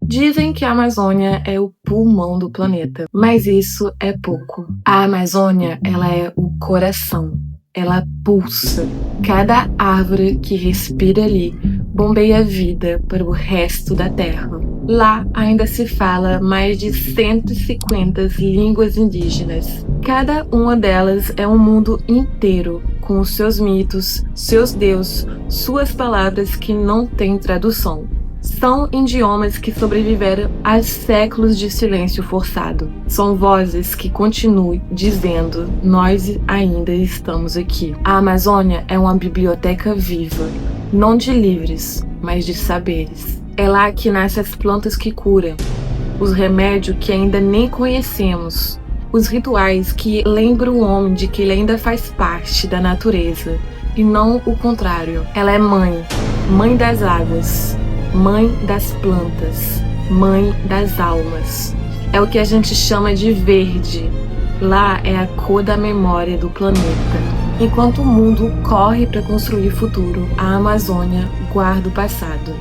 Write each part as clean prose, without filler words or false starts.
Dizem que a Amazônia é o pulmão do planeta, mas isso é pouco. A Amazônia, ela é o coração. Ela pulsa. Cada árvore que respira ali bombeia vida para o resto da Terra. Lá ainda se fala mais de 150 línguas indígenas. Cada uma delas é um mundo inteiro, com os seus mitos, seus deuses, suas palavras que não têm tradução. São idiomas que sobreviveram a séculos de silêncio forçado. São vozes que continuam dizendo: nós ainda estamos aqui. A Amazônia é uma biblioteca viva, não de livros, mas de saberes. É lá que nascem as plantas que curam, os remédios que ainda nem conhecemos, os rituais que lembram o homem de que ele ainda faz parte da natureza, e não o contrário. Ela é mãe das águas, mãe das plantas, mãe das almas. É o que a gente chama de verde. Lá é a cor da memória do planeta. Enquanto o mundo corre para construir futuro, a Amazônia guarda o passado.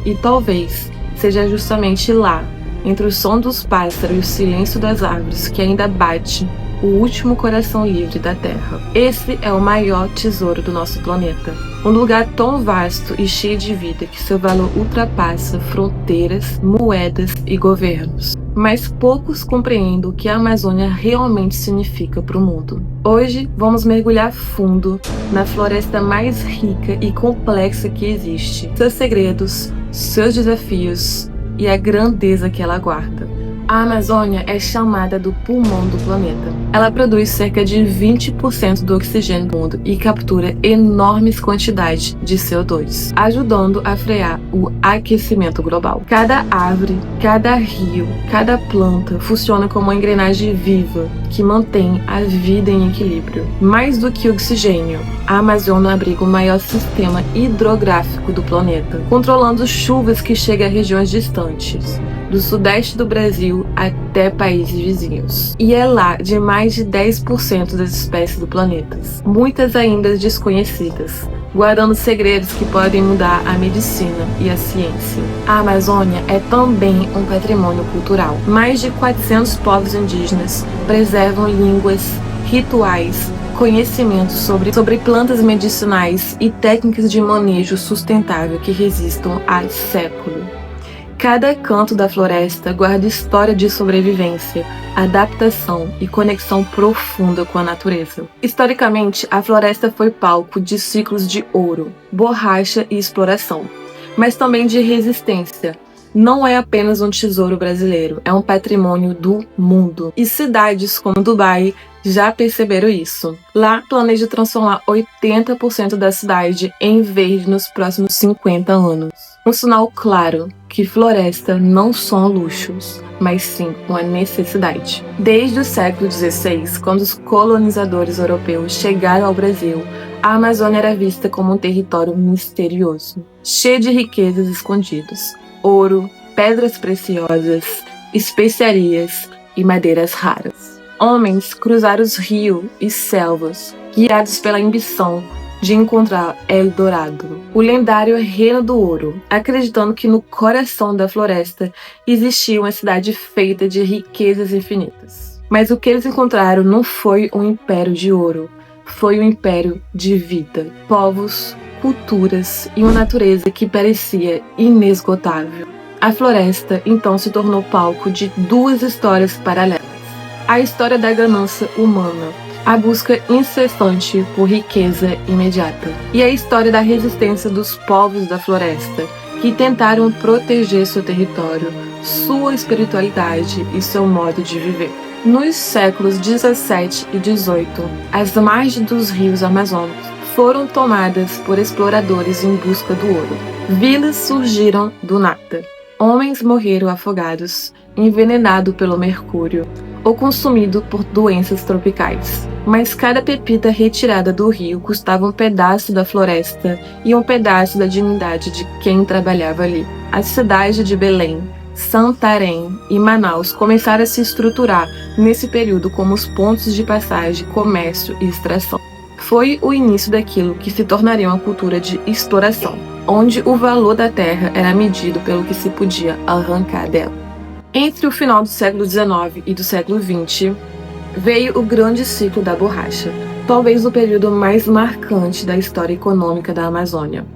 E talvez seja justamente lá, entre o som dos pássaros e o silêncio das árvores, que ainda bate o último coração livre da Terra. Esse é o maior tesouro do nosso planeta. Um lugar tão vasto e cheio de vida que seu valor ultrapassa fronteiras, moedas e governos. Mas poucos compreendem o que a Amazônia realmente significa para o mundo. Hoje vamos mergulhar fundo na floresta mais rica e complexa que existe, seus segredos, seus desafios e a grandeza que ela guarda. A Amazônia é chamada do pulmão do planeta. Ela produz cerca de 20% do oxigênio do mundo e captura enormes quantidades de CO2, ajudando a frear o aquecimento global. Cada árvore, cada rio, cada planta funciona como uma engrenagem viva que mantém a vida em equilíbrio. Mais do que oxigênio, a Amazônia abriga o maior sistema hidrográfico do planeta, controlando chuvas que chegam a regiões distantes, do sudeste do Brasil até países vizinhos. E é lá de mais de 10% das espécies do planeta, muitas ainda desconhecidas, guardando segredos que podem mudar a medicina e a ciência. A Amazônia é também um patrimônio cultural. Mais de 400 povos indígenas preservam línguas, rituais, conhecimentos sobre plantas medicinais e técnicas de manejo sustentável que resistam há séculos. Cada canto da floresta guarda história de sobrevivência, adaptação e conexão profunda com a natureza. Historicamente, a floresta foi palco de ciclos de ouro, borracha e exploração, mas também de resistência. Não é apenas um tesouro brasileiro, é um patrimônio do mundo. E cidades como Dubai já perceberam isso. Lá, planeja transformar 80% da cidade em verde nos próximos 50 anos. Um sinal claro que floresta não são luxos, mas sim uma necessidade. Desde o século XVI, quando os colonizadores europeus chegaram ao Brasil, a Amazônia era vista como um território misterioso, cheio de riquezas escondidas: ouro, pedras preciosas, especiarias e madeiras raras. Homens cruzaram os rios e selvas, guiados pela ambição de encontrar Eldorado, o lendário Reino do Ouro, acreditando que no coração da floresta existia uma cidade feita de riquezas infinitas. Mas o que eles encontraram não foi um império de ouro, foi um império de vida, povos, culturas e uma natureza que parecia inesgotável. A floresta então se tornou palco de duas histórias paralelas: a história da ganância humana, a busca incessante por riqueza imediata, e a história da resistência dos povos da floresta, que tentaram proteger seu território, sua espiritualidade e seu modo de viver. Nos séculos 17 e 18, as margens dos rios amazônicos foram tomadas por exploradores em busca do ouro. Vilas surgiram do nada. Homens morreram afogados, envenenados pelo mercúrio ou consumidos por doenças tropicais. Mas cada pepita retirada do rio custava um pedaço da floresta e um pedaço da dignidade de quem trabalhava ali. As cidades de Belém, Santarém e Manaus começaram a se estruturar nesse período como os pontos de passagem, comércio e extração. Foi o início daquilo que se tornaria uma cultura de exploração, onde o valor da terra era medido pelo que se podia arrancar dela. Entre o final do século XIX e do século XX, veio o grande ciclo da borracha, talvez o período mais marcante da história econômica da Amazônia.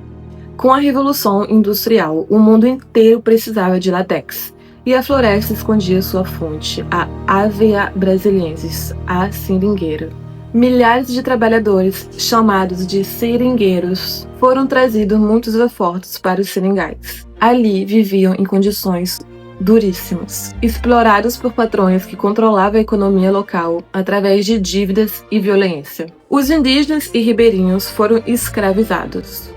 Com a Revolução Industrial, o mundo inteiro precisava de látex, e a floresta escondia sua fonte, a Avea brasiliensis, a seringueira. Milhares de trabalhadores, chamados de seringueiros, foram trazidos muitos afortos para os seringais. Ali viviam em condições duríssimas, explorados por patrões que controlavam a economia local através de dívidas e violência. Os indígenas e ribeirinhos foram escravizados,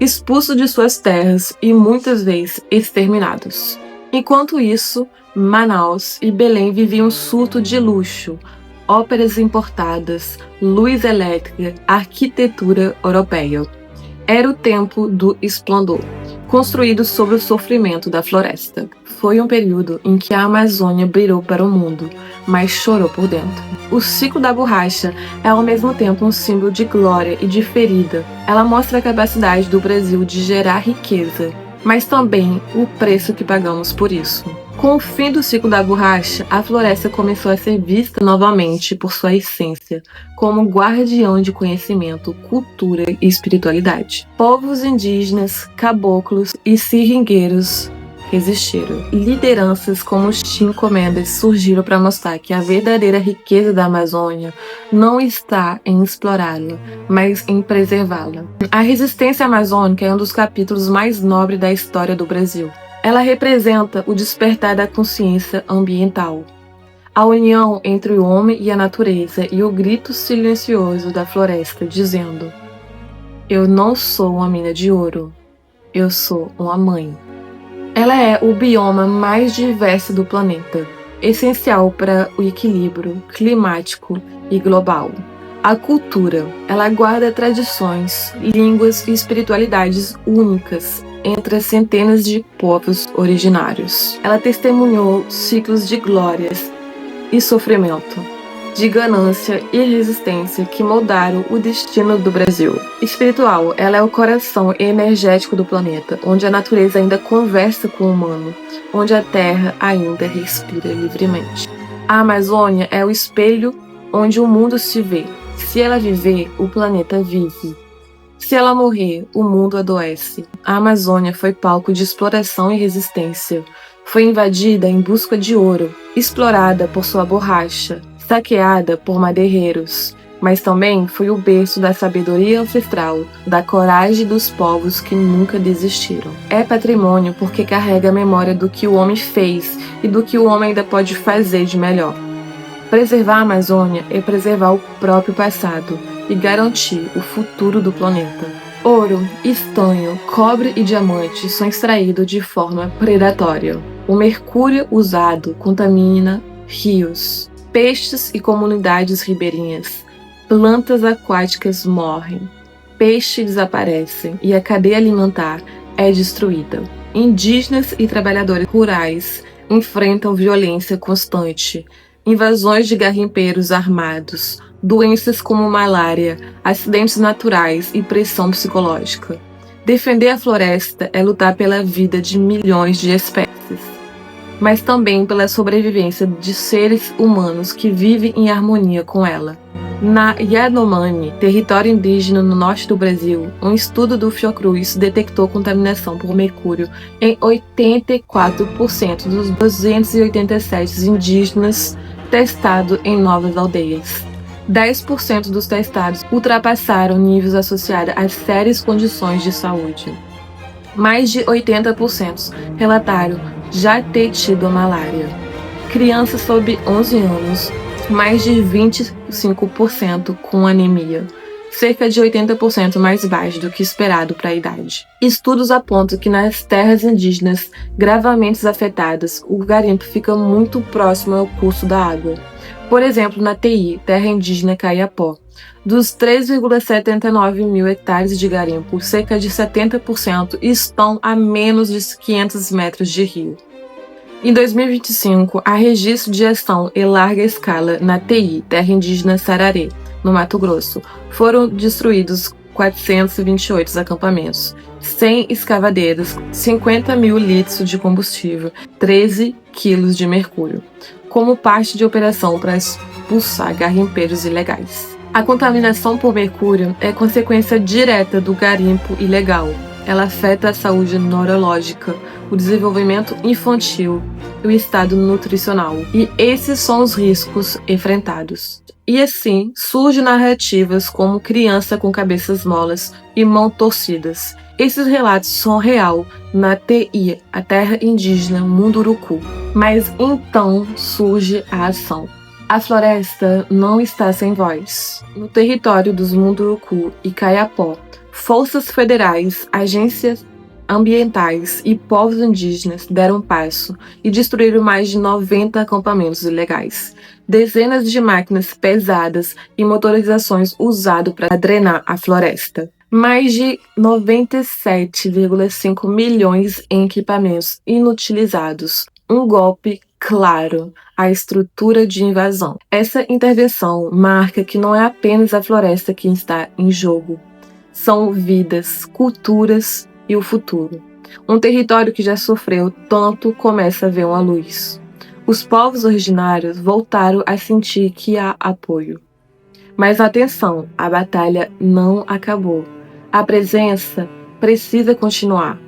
expulsos de suas terras e muitas vezes exterminados. Enquanto isso, Manaus e Belém viviam um surto de luxo, óperas importadas, luz elétrica, arquitetura europeia. Era o tempo do esplendor, construído sobre o sofrimento da floresta. Foi um período em que a Amazônia brilhou para o mundo, mas chorou por dentro. O ciclo da borracha é ao mesmo tempo um símbolo de glória e de ferida. Ela mostra a capacidade do Brasil de gerar riqueza, mas também o preço que pagamos por isso. Com o fim do ciclo da borracha, a floresta começou a ser vista novamente por sua essência, como guardião de conhecimento, cultura e espiritualidade. Povos indígenas, caboclos e seringueiros resistiram. Lideranças como Chico Mendes surgiram para mostrar que a verdadeira riqueza da Amazônia não está em explorá-la, mas em preservá-la. A resistência amazônica é um dos capítulos mais nobres da história do Brasil. Ela representa o despertar da consciência ambiental, a união entre o homem e a natureza e o grito silencioso da floresta dizendo: eu não sou uma mina de ouro, eu sou uma mãe. Ela é o bioma mais diverso do planeta, essencial para o equilíbrio climático e global. A cultura, ela guarda tradições, línguas e espiritualidades únicas entre as centenas de povos originários. Ela testemunhou ciclos de glórias e sofrimento, de ganância e resistência que moldaram o destino do Brasil. Espiritual, ela é o coração energético do planeta, onde a natureza ainda conversa com o humano, onde a terra ainda respira livremente. A Amazônia é o espelho onde o mundo se vê. Se ela viver, o planeta vive. Se ela morrer, o mundo adoece. A Amazônia foi palco de exploração e resistência. Foi invadida em busca de ouro, explorada por sua borracha, saqueada por madeireiros, mas também foi o berço da sabedoria ancestral, da coragem dos povos que nunca desistiram. É patrimônio porque carrega a memória do que o homem fez e do que o homem ainda pode fazer de melhor. Preservar a Amazônia é preservar o próprio passado e garantir o futuro do planeta. Ouro, estanho, cobre e diamante são extraídos de forma predatória. O mercúrio usado contamina rios, peixes e comunidades ribeirinhas. Plantas aquáticas morrem, peixes desaparecem e a cadeia alimentar é destruída. Indígenas e trabalhadores rurais enfrentam violência constante, invasões de garimpeiros armados, doenças como malária, acidentes naturais e pressão psicológica. Defender a floresta é lutar pela vida de milhões de espécies, mas também pela sobrevivência de seres humanos que vivem em harmonia com ela. Na Yanomami, território indígena no norte do Brasil, um estudo do Fiocruz detectou contaminação por mercúrio em 84% dos 287 indígenas testados em novas aldeias. 10% dos testados ultrapassaram níveis associados a sérias condições de saúde. Mais de 80% relataram já ter tido malária. Crianças sob 11 anos, mais de 25% com anemia, cerca de 80% mais baixo do que esperado para a idade. Estudos apontam que nas terras indígenas gravemente afetadas, o garimpo fica muito próximo ao curso da água. Por exemplo, na TI, terra indígena Caiapó, dos 3,79 mil hectares de garimpo, cerca de 70% estão a menos de 500 metros de rio. Em 2025, há registro de ação em larga escala na TI, terra indígena Sararé, no Mato Grosso. Foram destruídos 428 acampamentos 100 escavadeiras, 50 mil litros de combustível, 13 quilos de mercúrio, como parte de operação para expulsar garimpeiros ilegais. A contaminação por mercúrio é consequência direta do garimpo ilegal. Ela afeta a saúde neurológica, o desenvolvimento infantil e o estado nutricional. E esses são os riscos enfrentados. E assim, surgem narrativas como criança com cabeças molas e mãos torcidas. Esses relatos são real na TI, a terra indígena Munduruku. Mas então surge a ação. A floresta não está sem voz. No território dos Munduruku e Kayapó, forças federais, agências ambientais e povos indígenas deram passo e destruíram mais de 90 acampamentos ilegais. Dezenas de máquinas pesadas e motorizações usadas para drenar a floresta. Mais de 97,5 milhões em equipamentos inutilizados. Um golpe claro à estrutura de invasão. Essa intervenção marca que não é apenas a floresta que está em jogo. São vidas, culturas e o futuro. Um território que já sofreu tanto começa a ver uma luz. Os povos originários voltaram a sentir que há apoio. Mas atenção, a batalha não acabou. A presença precisa continuar.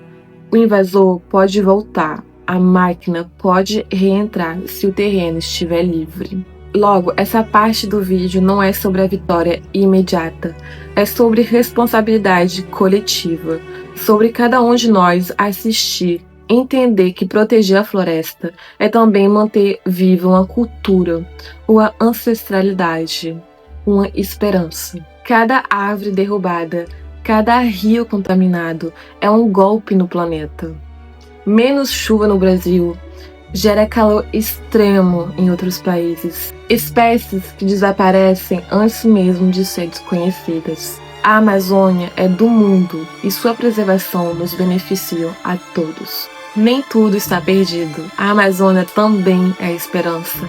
O invasor pode voltar. A máquina pode reentrar se o terreno estiver livre. Logo, essa parte do vídeo não é sobre a vitória imediata, é sobre responsabilidade coletiva, sobre cada um de nós assistir, entender que proteger a floresta é também manter viva uma cultura, uma ancestralidade, uma esperança. Cada árvore derrubada, cada rio contaminado é um golpe no planeta. Menos chuva no Brasil gera calor extremo em outros países. Espécies que desaparecem antes mesmo de ser desconhecidas. A Amazônia é do mundo e sua preservação nos beneficia a todos. Nem tudo está perdido. A Amazônia também é esperança.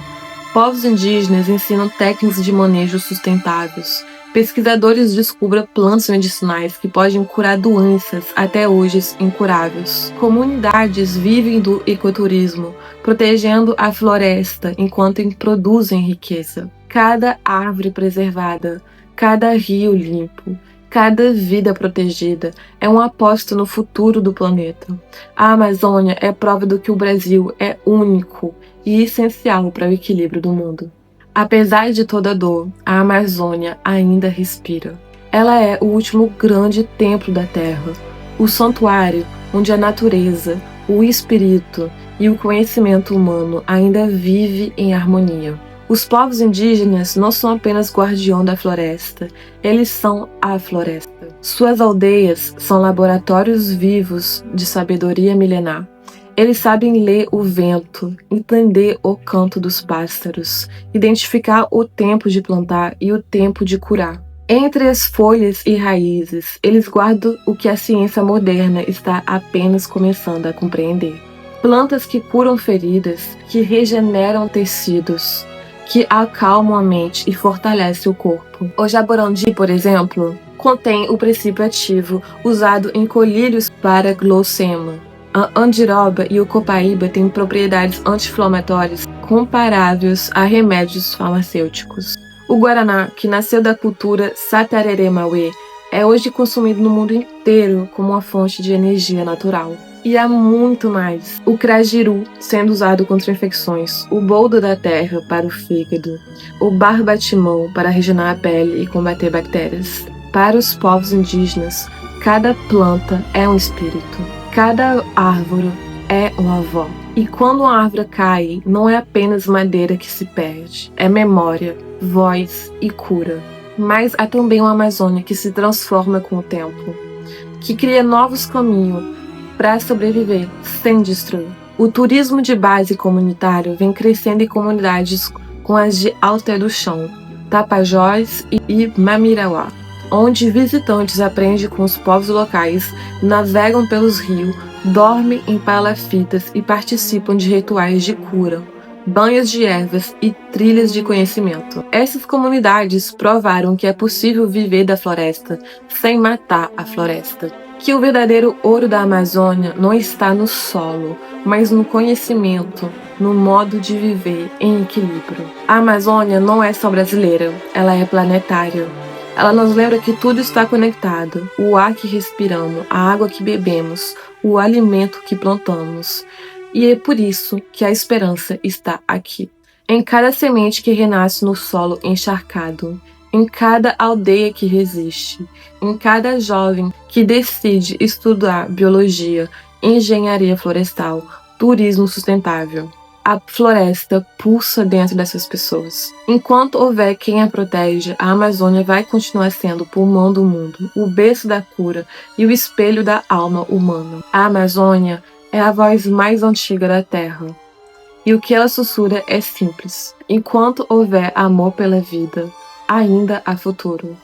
Povos indígenas ensinam técnicas de manejo sustentáveis. Pesquisadores descobrem plantas medicinais que podem curar doenças até hoje incuráveis. Comunidades vivem do ecoturismo, protegendo a floresta enquanto produzem riqueza. Cada árvore preservada, cada rio limpo, cada vida protegida é uma aposta no futuro do planeta. A Amazônia é prova do que o Brasil é único e essencial para o equilíbrio do mundo. Apesar de toda a dor, a Amazônia ainda respira. Ela é o último grande templo da Terra, o santuário onde a natureza, o espírito e o conhecimento humano ainda vive em harmonia. Os povos indígenas não são apenas guardiões da floresta, eles são a floresta. Suas aldeias são laboratórios vivos de sabedoria milenar. Eles sabem ler o vento, entender o canto dos pássaros, identificar o tempo de plantar e o tempo de curar. Entre as folhas e raízes, eles guardam o que a ciência moderna está apenas começando a compreender. Plantas que curam feridas, que regeneram tecidos, que acalmam a mente e fortalecem o corpo. O jaborandi, por exemplo, contém o princípio ativo usado em colírios para glaucema. A andiroba e o copaíba têm propriedades anti-inflamatórias comparáveis a remédios farmacêuticos. O guaraná, que nasceu da cultura Satarere Mauê, é hoje consumido no mundo inteiro como uma fonte de energia natural. E há muito mais. O crajiru, sendo usado contra infecções, o boldo da terra para o fígado, o barbatimão para regenerar a pele e combater bactérias. Para os povos indígenas, cada planta é um espírito. Cada árvore é uma avó. E quando uma árvore cai, não é apenas madeira que se perde, é memória, voz e cura. Mas há também uma Amazônia que se transforma com o tempo, que cria novos caminhos para sobreviver sem destruir. O turismo de base comunitário vem crescendo em comunidades como as de Alter do Chão, Tapajós e Mamirauá, onde visitantes aprendem com os povos locais, navegam pelos rios, dormem em palafitas e participam de rituais de cura, banhos de ervas e trilhas de conhecimento. Essas comunidades provaram que é possível viver da floresta sem matar a floresta. que o verdadeiro ouro da Amazônia não está no solo, mas no conhecimento, no modo de viver em equilíbrio. A Amazônia não é só brasileira, ela é planetária. Ela nos lembra que tudo está conectado: o ar que respiramos, a água que bebemos, o alimento que plantamos. E é por isso que a esperança está aqui. Em cada semente que renasce no solo encharcado, em cada aldeia que resiste, em cada jovem que decide estudar biologia, engenharia florestal, turismo sustentável. A floresta pulsa dentro dessas pessoas. Enquanto houver quem a protege, a Amazônia vai continuar sendo o pulmão do mundo, o berço da cura e o espelho da alma humana. A Amazônia é a voz mais antiga da Terra. E o que ela sussurra é simples: enquanto houver amor pela vida, ainda há futuro.